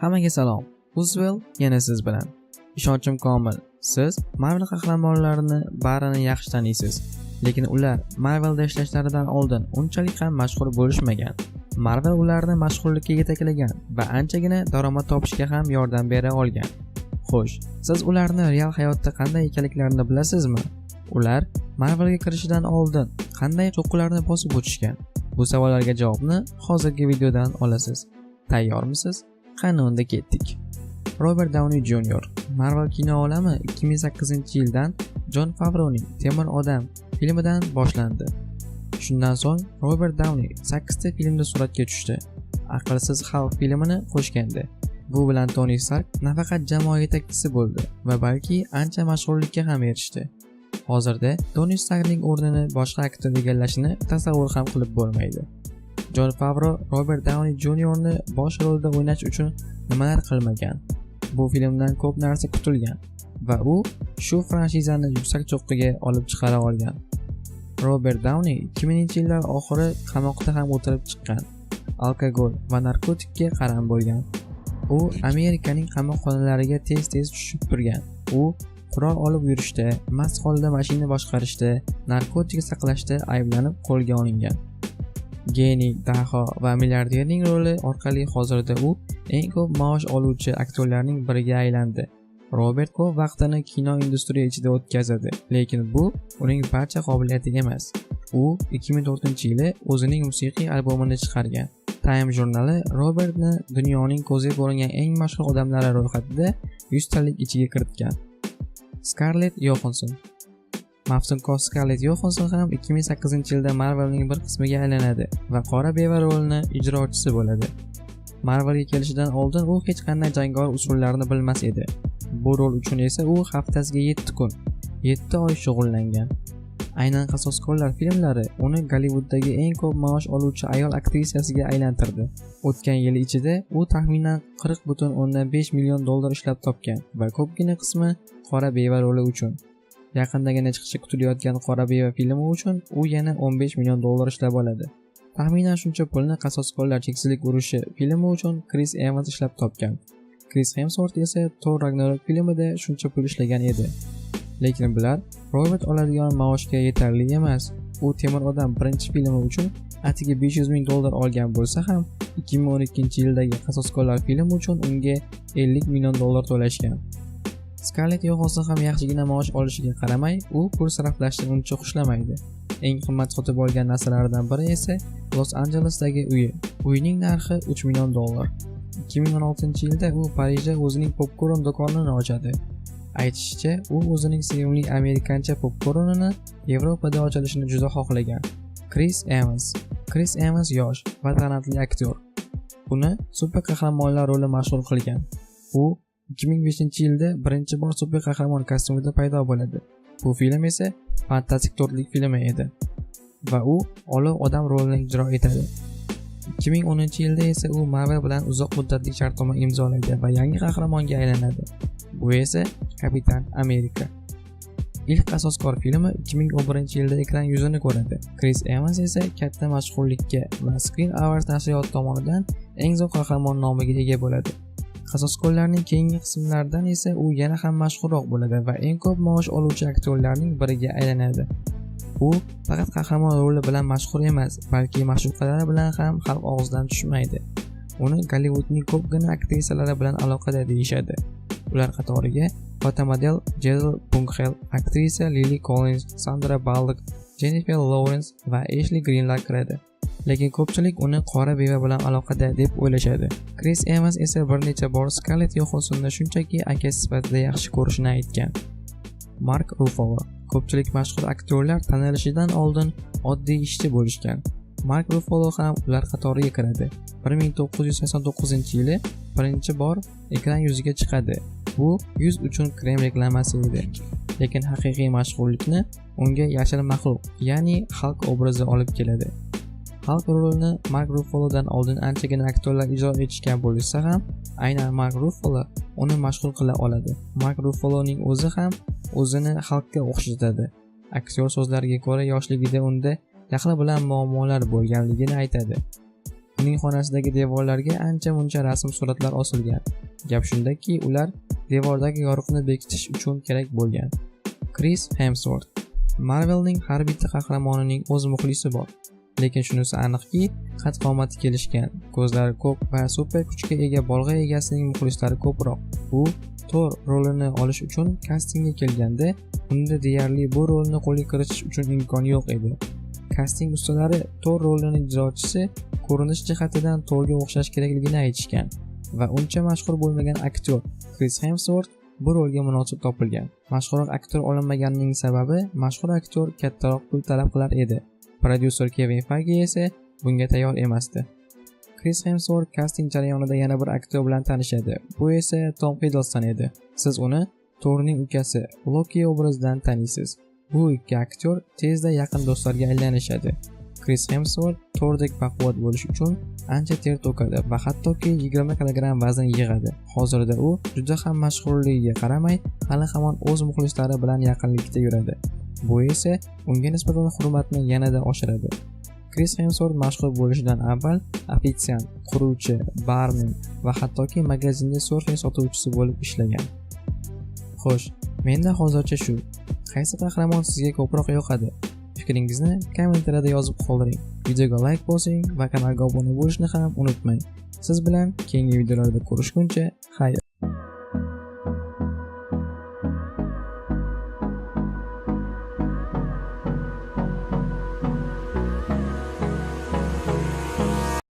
Hammaga salom. Uzwell yana siz bilan. Ishonchim komil. Siz Marvel qahramonlarini barini yaxshi taniysiz, lekin ular Marvelda ishlashlaridan oldin unchalik ham mashhur bo'lishmagan. Marvel ularni mashhurlikka yetaklagan va anchagina daromad topishga ham yordam bera olgan. Xo'sh, siz ularni real hayotda qanday ekanliklarini bilasizmi? Ular Marvelga kirishidan oldin qanday cho'qqilarni bosib o'tishgan? Bu savollarga javobni hozirgi videodan olasiz. Tayyormisiz? Qani unda ketdik. Robert Downey Jr. Marvel kino olami 2008-yildan Jon Favreauning Temir odam filmidan boshlandi. Shundan so'ng Robert Downey 8 ta filmda suratga tushdi. Aqlsiz Hulk filmini qo'shgandi. Bu bilan Tony Stark nafaqat jamoa yetakchisi bo'ldi va balki ancha mashhurlikka ham erishdi. Hozirda Tony Starkning o'rnini boshqa aktyor egallashini tasavvur ham qilib bo'lmaydi. Jon Favreau Robert Downey Jr.ni bosh rolda o'ynash uchun nimalar qilmagan? Bu filmdan ko'p narsa kutilgan va u shu franshizani yuksak cho'qqiga olib chiqara olgan. Robert Downey 2000-yillar oxiri qamoqda ham o'tirib chiqqan. Alkogol va narkotikka qaram bo'lgan. U Amerikaning qamoqxonalariga tez-tez tushib turgan. U qurol olib yurishda, mast holda mashina boshqarishda, narkotik saqlashda ayblanib qo'lga olingan. Geniy, daho va milliarderning roli orqali hozirda u eng ko'p maosh oluvchi aktyorlarning biriga aylandi. Robert ko'p vaqtini kino industriya ichida o'tkazadi, lekin bu uning barcha qobiliyati emas. U 2004-yili o'zining musiqiy albomini chiqargan. Time jurnali Robertni dunyoning ko'zga ko'ringan eng mashhur odamlari ro'yxatida 100 talik ichiga kiritgan. Scarlett Johansson. Maftunkor Scarlett Johansson ham 2008-yilda Marvelning bir qismiga aylanadi va qora beva rolini ijrochisi bo'ladi. Marvelga kelishidan oldin u hech qanday jangovar usullarni bilmas edi. Bu rol uchun esa u haftasiga 7 kun, 7 oy shug'ullangan. Aynan Qasoskorlar filmlari uni Gollivudddagi eng ko'p maosh oluvchi ayol aktrisasiga aylantirdi. O'tgan yil ichida u taxminan 40,5 million dollar ishlab topgan va ko'pgina qismi qora beva roli uchun. Yaqindagina chiqishi kutilayotgan Qora beva filmi uchun u yana 15 million dollar ishlab oladi. Taxminan shuncha pulni Qasoskorlar cheksizlik urushi filmi uchun Chris Evans ishlab topgan. Chris Hemsworth esa Thor Ragnarok filmida shuncha pul ishlagan edi. Lekin bular Robert oladigan maoshga yetarli emas. U Temir odam birinchi filmi uchun atigi 500 ming dollar olgan bo'lsa ham, 2012-yildagi Qasoskorlar filmi uchun unga 50 million dollar to'lashgan. Scarlett Johansson ham yaxshigina maosh olishiga qaramay, u pul sarflashni uncha xushlamaydi. Eng qimmat sotib olgan narsalaridan biri esa Los Anjelesdagi uyi. Uyning narxi 3 million dollar. 2016-yilda u Parijda o'zining popkorn do'konini ochadi. Aytishicha, u o'zining sevimli amerikancha popkornini Yevropada ochilishini juda xohlagan. Chris Evans yosh va talantli aktyor. Uni super qahramonlar roli mashhur qilgan. U 2005-yilda birinchi bor super qahramon kostyumida paydo bo'ladi. Bu film esa fantastik to'rtlik filmi edi va u olov odam rolini ijro etadi. 2010-yilda esa u Marvel bilan uzoq muddatli shartnoma imzolaydi va yangi qahramonga aylanadi. Bu esa Kapitan Amerika. Ilk Qasoskor filmi 2011-yilda ekran yuzini ko'radi. Chris Evans esa katta mashhurlikka va Screen Awards nashriyoti tomonidan eng zo'r qahramon nomiga ega bo'ladi. Qasoskorlarning keyingi qismlaridan esa u yana ham mashhurroq bo'ladi va eng ko'p maosh oluvchi aktyorlarning biriga aylanadi. U faqat qahramon roli bilan mashhur emas, balki ma'shuqalari bilan ham xalq og'zidan tushmaydi. Uni Gollivudning ko'pgina aktrisalari bilan aloqada deyishadi. Ular qatoriga fotomodel Giselle Bündchen, aktrisa Lily Collins, Sandra Bullock, Jennifer Lawrence va Ashley Greenlar kiradi. Lekin ko'pchilik uni qora beva bilan aloqada deb o'ylashadi. Chris Evans esa bir necha bor Scarlett Johanssonni shunchaki aka sifatida yaxshi ko'rishini aytgan. Mark Ruffalo. Ko'pchilik mashhur aktyorlar tanilishidan oldin oddiy ishchi bo'lishgan. Mark Ruffalo ham ular qatoriga kiradi. 1989-yili birinchi bor ekran yuziga chiqadi. Bu yuz uchun krem reklamasi edi. Lekin haqiqiy mashhurlikni unga yashil maxluq, ya'ni Hulk obrazi olib keladi. Hulk rolini Mark Ruffalodan oldin anchagina aktyorlar ijro etishgan bo'lsa ham, aynan Mark Ruffalo uni mashhur qila oladi. Mark Ruffaloning o'zi ham o'zini Hulkka o'xshatadi. Aktyor so'zlariga ko'ra yoshligida unda daxli bilan muammolar bo'lganligini aytadi. Uning xonasidagi devorlarga ancha-muncha rasm suratlar osilgan. Gap shundaki, ular devordagi yoriqni bekitish uchun kerak bo'lgan. Kris Hemsworth. Marvelning har bitta qahramonining o'z muxlisi bor. Lekin shunisi aniqki, qad-qomati kelishgan, ko'zlari ko'p va super kuchga ega bolg'a egasining muxlislari ko'proq. U Thor rolini olish uchun kastingga kelganda, unda deyarli bu rolni qo'lga kiritish uchun imkon yo'q edi. Kasting ustalari Thor rolining ijrochisi ko'rinish jihatidan Thorga o'xshash kerakligini aytishgan va uncha mashhur bo'lmagan aktyor Kris Hemsworth bu rolga munosib topilgan. Mashhurroq aktyor olinmaganining sababi mashhur aktyor kattaroq pul talab qilar edi. Prodyuser Kevin Feige esa bunga tayyor emasdi. Kris Hemsworth kasting jarayonida yana bir aktyor bilan tanishadi. Bu esa Tom Hiddleston edi. Siz uni Thorning ukasi Loki obrazidan taniysiz. Bu ikki aktyor tezda yaqin do'stlarga aylanishadi. Kris Hemsworth Thordek baquvvat bo'lish uchun ancha ter to'kadi va hattoki 20 kilogramm vazn yig'adi. Hozirda u juda ham mashhurligiga qaramay, hali hamon o'z muxlislari bilan yaqinlikda yuradi. Bu esa unga nisbatan hurmatni yanada oshiradi. Kris Hemsworth mashhur bo'lishidan avval ofitsiant, quruvchi, barmen va hattoki magazinda surfing sotuvchisi bo'lib ishlagan. Xo'sh, menda hozircha shu. Qaysi qahramon sizga ko'proq yoqadi? Fikringizni kommentariyada yozib qoldiring. Videoga like bosing va kanalga obuna bo'lishni ham unutmang. Siz bilan keyingi videolarda ko'rishguncha, xayr.